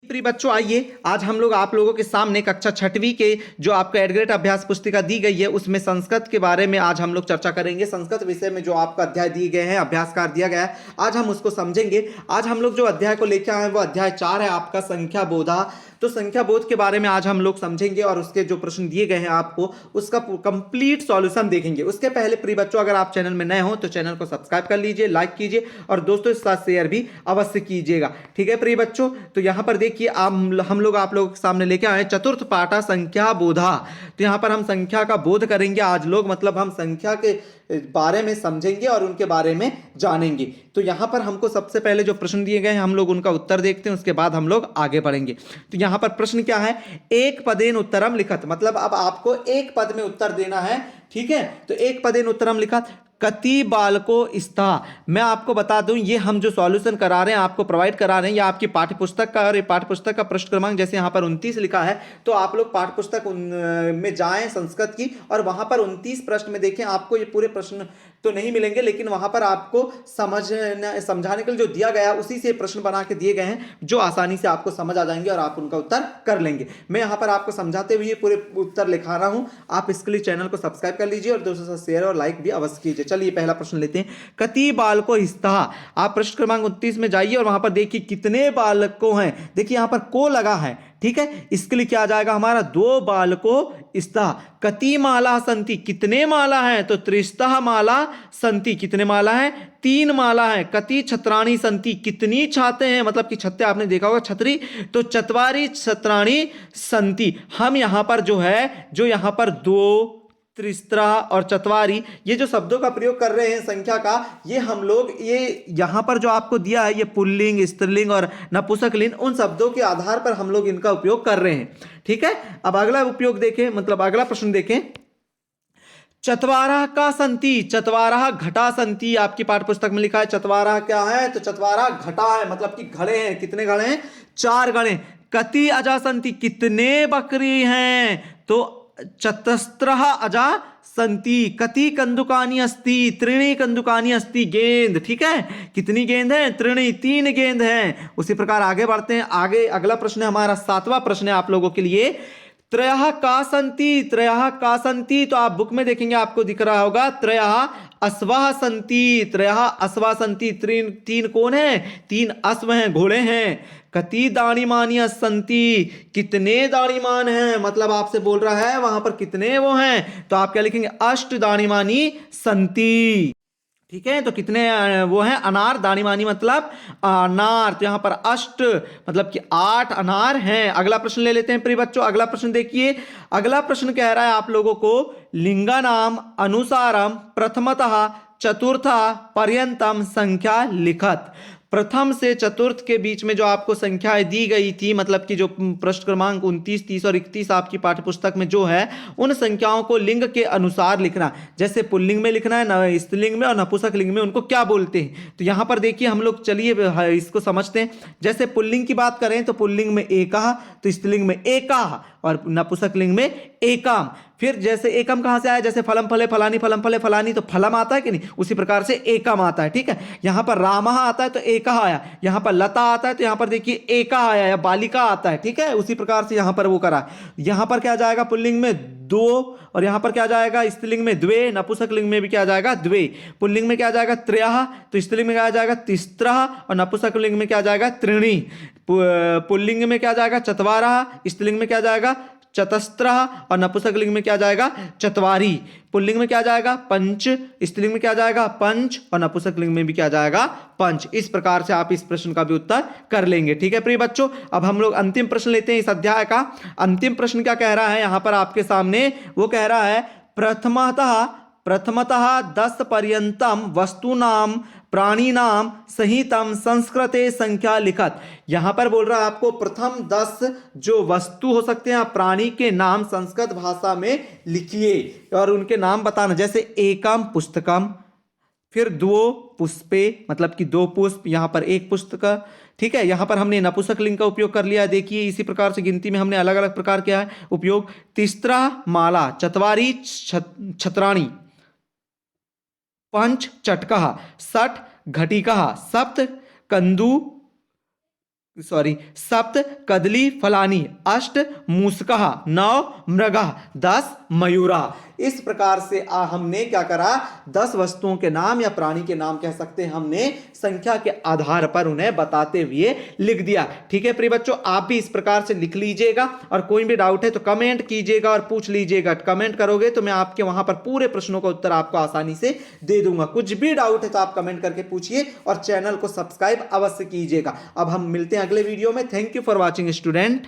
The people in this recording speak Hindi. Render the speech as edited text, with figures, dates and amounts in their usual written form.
प्रिय बच्चों, आइए आज हम लोग आप लोगों के सामने कक्षा छठवीं के जो आपका एडग्रेड अभ्यास पुस्तिका दी गई है उसमें संस्कृत के बारे में आज हम लोग चर्चा करेंगे। संस्कृत विषय में जो आपका अध्याय दिए गए हैं, अभ्यासकार दिया गया है, आज हम उसको समझेंगे। आज हम लोग जो अध्याय को लेकर आए हैं वो अध्याय 4 है आपका संख्या बोधा। तो संख्या बोध के बारे में आज हम लोग समझेंगे और उसके जो प्रश्न दिए गए हैं आपको उसका कंप्लीट सॉल्यूशन देखेंगे। उसके पहले प्रिय बच्चों, अगर आप चैनल में नए हो तो चैनल को सब्सक्राइब कर लीजिए, लाइक कीजिए और दोस्तों के साथ शेयर भी अवश्य कीजिएगा। ठीक है प्रिय बच्चों, तो यहाँ पर देखिए हम लोग आप लोगों के सामने लेके आए चतुर्थ पाठा संख्या बोधा। तो यहाँ पर हम संख्या का बोध करेंगे आज लोग, मतलब हम संख्या के बारे में समझेंगे और उनके बारे में जानेंगे। तो यहाँ पर हमको सबसे पहले जो प्रश्न दिए गए हैं हम लोग उनका उत्तर देखते हैं, उसके बाद हम लोग आगे बढ़ेंगे। तो यहाँ पर प्रश्न क्या है, एक पदेन उत्तरम लिखत, मतलब अब आपको एक पद में उत्तर देना है। ठीक है, तो एक पदेन उत्तरम लिखत कति बालको स्था। मैं आपको बता दूं, ये हम जो सॉल्यूशन करा रहे हैं आपको प्रोवाइड करा रहे हैं, ये आपकी पाठ्यपुस्तक का, और ये पाठ्यपुस्तक का पृष्ठ क्रमांक जैसे यहाँ पर 29 लिखा है, तो आप लोग पाठ्यपुस्तक में जाएं संस्कृत की और वहां पर 29 प्रश्न में देखें। आपको ये पूरे प्रश्न तो नहीं मिलेंगे, लेकिन वहां पर आपको समझाने के लिए जो दिया गया उसी से प्रश्न बना के दिए गए हैं, जो आसानी से आपको समझ आ जाएंगे और आप उनका उत्तर कर लेंगे। मैं यहाँ पर आपको समझाते हुए पूरे उत्तर लिखा रहा हूं, आप इसके लिए चैनल को सब्सक्राइब कर लीजिए और दोस्तों से शेयर और लाइक भी अवश्य कीजिए। चलिए पहला प्रश्न लेते हैं, कति बालको हिस्ता। आप पृष्ठ क्रमांक 29 में जाइए और वहां पर देखिए कितने बालकों हैं। देखिए यहां पर को लगा है, ठीक है, इसके लिए क्या आ जाएगा हमारा, दो बालको स्था। कति माला संति, कितने माला है, तो त्रिस्तः माला संति, कितने माला है, 3 माला है। कति छत्राणी संति, कितनी छाते हैं, मतलब कि छत्ते आपने देखा होगा छतरी, तो चत्वारी छत्राणी संति। हम यहां पर जो है, जो यहां पर दो, त्रिस्त्रा और चतवारी, ये जो शब्दों का प्रयोग कर रहे हैं संख्या का, ये हम लोग ये यहां पर जो आपको दिया है ये पुल्लिंग, स्त्रीलिंग और नपुंसकलिंग, उन शब्दों के आधार पर हम लोग इनका उपयोग कर रहे हैं। ठीक है, अब अगला उपयोग देखें, मतलब अगला प्रश्न देखें, चतवारा का संति, चतवारा घटा संति। आपकी पाठ्यपुस्तक में लिखा है चतवारा क्या है, तो चतवारा घटा है, मतलब कि घड़े हैं। कितने घड़े हैं, 4 घड़े। कति अजा संति, कितने बकरी हैं, तो चतस्रः अजा संति। कति कंदुकानी अस्ति, त्रीणि कंदुकानी अस्ति। गेंद, ठीक है, कितनी गेंद है, त्रीणि, 3 गेंद हैं। उसी प्रकार आगे बढ़ते हैं। आगे अगला प्रश्न है हमारा 7वां प्रश्न है आप लोगों के लिए, त्रयः का संति, त्रयः का संति। तो आप बुक में देखेंगे आपको दिख रहा होगा त्रयः अश्वः संति, त्रयः अश्वः संति। 3 कौन है, 3 अश्व हैं, घोड़े हैं। कति दाणीमानी संति, कितने दाणीमान हैं, मतलब आपसे बोल रहा है वहां पर कितने वो हैं, तो आप क्या लिखेंगे, अष्ट दाणीमानी संति। ठीक है, तो कितने वो हैं, अनार, दाणीमानी मतलब अनार, तो यहां पर अष्ट मतलब कि 8 अनार हैं। अगला प्रश्न ले लेते हैं प्रिय बच्चों। अगला प्रश्न देखिए, अगला प्रश्न कह रहा है आप लोगों को, लिंगानाम अनुसारम प्रथमतः चतुर्थ पर्यंतम संख्या लिखत। प्रथम से चतुर्थ के बीच में जो आपको संख्याएं दी गई थी, मतलब कि जो पृष्ठ क्रमांक 29, 30 और 31 आपकी पाठ्यपुस्तक में जो है, उन संख्याओं को लिंग के अनुसार लिखना। जैसे पुल्लिंग में लिखना है, स्त्रीलिंग में और नपुंसक लिंग में उनको क्या बोलते हैं। तो यहां पर देखिए हम लोग चलिए इसको समझते हैं। जैसे पुल्लिंग की बात करें तो पुल्लिंग में एकः, तो स्त्रीलिंग में एकाः और नपुंसक लिंग में एकाम। फिर जैसे एकम कहां से आया, जैसे फलम फले फलानी, फलम फले फलानी, तो फलम आता है कि नहीं, उसी प्रकार से एकम आता है। ठीक है, यहां पर रामः आता है तो एकः आया, यहां पर लता आता है तो यहां पर देखिए एकः आया, या बालिका आता है। ठीक है, उसी प्रकार से यहां पर वो करा। यहां पर क्या जाएगा, पुल्लिंग में 2 और यहां पर क्या जाएगा, स्त्रीलिंग में द्वे, नपुंसक लिंग में भी क्या जाएगा, द्वे। पुल्लिंग में क्या जाएगा, त्रयः, तो स्त्रीलिंग में क्या जाएगा, तिस्रः और नपुंसक लिंग में क्या जाएगा, त्रीणि। पुल्लिंग में क्या जाएगा, चत्वारः, स्त्रीलिंग में क्या जाएगा, चतस्रः और नपुंसक लिंग में क्या जाएगा, चतवारी। पुल्लिंग में क्या जाएगा, पंच, स्त्रीलिंग में क्या जाएगा, पंच और नपुंसक लिंग में भी क्या जाएगा, पंच। इस प्रकार से आप इस प्रश्न का भी उत्तर कर लेंगे। ठीक है प्रिय बच्चों, अब हम लोग अंतिम प्रश्न लेते हैं इस अध्याय का। अंतिम प्रश्न क्या कह रहा है यहां पर आपके सामने, वो कह रहा है प्रथमतः 10 पर्यंतम वस्तुनाम प्राणीनाम सहितम संस्कृते संख्या लिखत। यहां पर बोल रहा है आपको प्रथम 10 जो वस्तु हो सकते हैं, प्राणी के नाम संस्कृत भाषा में लिखिए और उनके नाम बताना। जैसे एकम पुस्तकम, फिर 2 पुष्पे, मतलब कि 2 पुष्प, यहां पर 1 पुस्तक। ठीक है, यहां पर हमने नपुंसक लिंग का उपयोग कर लिया है। देखिए इसी प्रकार से गिनती में हमने अलग अलग प्रकार किया है उपयोग। तीसरा माला, चतवारी छत्राणी, पंच चटकः, षट घटिकः, सप्त कंदु सॉरी, सप्त कदली फलानी, अष्ट मूषकः, 9 मृगः, 10 मयूरा। इस प्रकार से हमने क्या करा, 10 वस्तुओं के नाम या प्राणी के नाम कह सकते हैं, हमने संख्या के आधार पर उन्हें बताते हुए लिख दिया। ठीक है प्रिय बच्चों, आप भी इस प्रकार से लिख लीजिएगा और कोई भी डाउट है तो कमेंट कीजिएगा और पूछ लीजिएगा। कमेंट करोगे तो मैं आपके वहां पर पूरे प्रश्नों का उत्तर आपको आसानी से दे दूंगा। कुछ भी डाउट है तो आप कमेंट करके पूछिए और चैनल को सब्सक्राइब अवश्य कीजिएगा। अब हम मिलते हैं अगले वीडियो में। Thank you for watching student.